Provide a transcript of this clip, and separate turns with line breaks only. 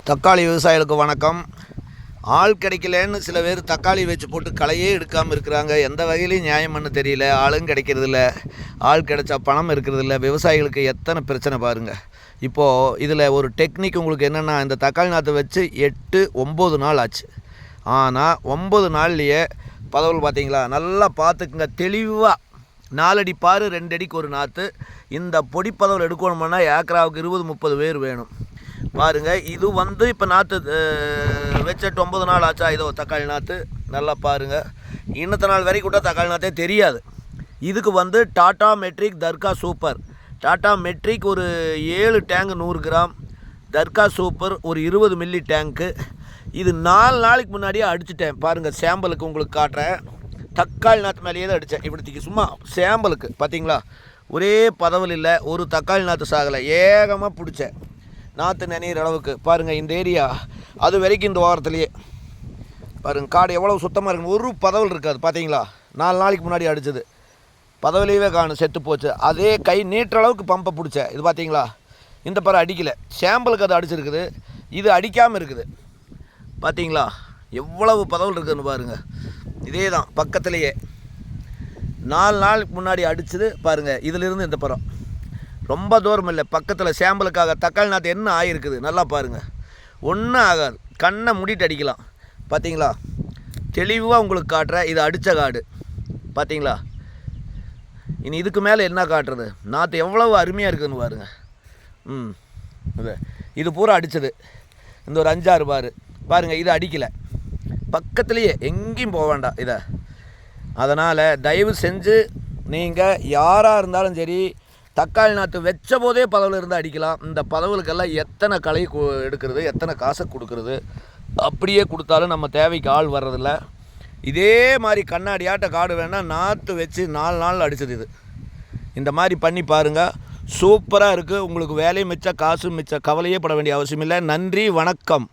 தக்காளி விவசாயிகளுக்கு வணக்கம். ஆள் கிடைக்கலன்னு சில பேர் தக்காளி வச்சு போட்டு களையே எடுக்காமல் இருக்கிறாங்க. எந்த வகையிலையும் நியாயம்னு தெரியல. ஆளும் கிடைக்கிறதில்ல, ஆள் கிடைச்சா பணம் இருக்கிறதில்ல. விவசாயிகளுக்கு எத்தனை பிரச்சனை பாருங்கள். இப்போது இதில் ஒரு டெக்னிக் உங்களுக்கு என்னென்னா, இந்த தக்காளி நாற்று வச்சு 8-9 நாள் ஆச்சு. ஆனால் 9 நாள்லேயே பதவல் பார்த்தீங்களா, நல்லா பார்த்துக்குங்க. தெளிவாக 4 அடி பாரு, 2 அடிக்கு ஒரு நாற்று. இந்த பொடி பதவல் எடுக்கணும்னா ஏக்கராவுக்கு 20-30 பேர் வேணும் பாருங்கள். இது இப்போ நாற்று வச்சுட்டு 9 நாள் ஆச்சா. இதோ தக்காளி நாற்று நல்லா பாருங்கள். இன்னத்த நாள் வரைக்கும் கூட தக்காளி நாற்றே தெரியாது. இதுக்கு டாட்டா மெட்ரிக் தர்கா சூப்பர். டாட்டா மெட்ரிக் ஒரு 7 டேங்கு 100 கிராம், தர்கா சூப்பர் ஒரு 20 மில்லி டேங்க்கு. இது 4 நாளைக்கு முன்னாடியே அடிச்சிட்டேன் பாருங்கள். சாம்பிளுக்கு உங்களுக்கு காட்டுறேன். தக்காளி நாற்று மேலேயே தான் அடித்தேன். இப்படிக்கு சும்மா சாம்பிளுக்கு பார்த்தீங்களா, ஒரே பதவல் இல்லை, ஒரு தக்காளி நாற்று சாகலை. ஏகமாக பிடிச்சேன் நாற்று நினைகிற அளவுக்கு பாருங்கள். இந்த ஏரியா அது வரைக்கும் இந்த வாரத்துலேயே பாருங்கள் காடு எவ்வளோ சுத்தமாக இருக்குன்னு. ஒரு பதவல் இருக்காது பார்த்தீங்களா. 4 நாளைக்கு முன்னாடி அடித்தது பதவிலேயே காணும், செத்து போச்சு. அதே கை நீட்டுற அளவுக்கு பம்பை பிடிச்சேன். இது பார்த்தீங்களா, இந்த பறம் அடிக்கலை. சாம்பிளுக்கு அது அடிச்சிருக்குது, இது அடிக்காமல் இருக்குது. பார்த்தீங்களா எவ்வளவு பதவல் இருக்குதுன்னு பாருங்கள். இதே தான் பக்கத்துலேயே 4 நாளுக்கு முன்னாடி அடிச்சது பாருங்கள். இதிலிருந்து இந்த பறம் ரொம்ப தூரம் இல்லை, பக்கத்தில் சாம்பிளுக்காக. தக்காளி நாற்று என்ன ஆகிருக்குது நல்லா பாருங்கள். ஒன்றும் ஆகாது, கண்ணை மூடிட்டு அடிக்கலாம். பார்த்தீங்களா, தெளிவாக உங்களுக்கு காட்டுற. இது அடித்த காடு பார்த்தீங்களா. இனி இதுக்கு மேலே என்ன காட்டுறது, நாற்று எவ்வளவு அருமையாக இருக்குதுன்னு பாருங்கள். இது பூரா அடித்தது. இந்த ஒரு 5-6 பாரு பாருங்கள். இது அடிக்கலை, பக்கத்துலேயே எங்கேயும் போக வேண்டாம் இதை. அதனால் தயவு செஞ்சு நீங்கள் யாராக இருந்தாலும் சரி, தக்காளி நாற்று வச்ச போதே பதவில் இருந்து அடிக்கலாம். இந்த பதவலுக்கெல்லாம் எத்தனை களை எடுக்கிறது, எத்தனை காசை கொடுக்குறது. அப்படியே கொடுத்தாலும் நம்ம தேவைக்கு ஆள் வர்றதில்ல. இதே மாதிரி கண்ணாடியாட்ட காடு வேணால் நாற்று வச்சு 4 நாள் அடித்தது. இது இந்த மாதிரி பண்ணி பாருங்கள், சூப்பராக இருக்குது. உங்களுக்கு வேலையும் மிச்சம், காசும் மிச்சம், கவலையே பட வேண்டிய அவசியம் இல்லை. நன்றி, வணக்கம்.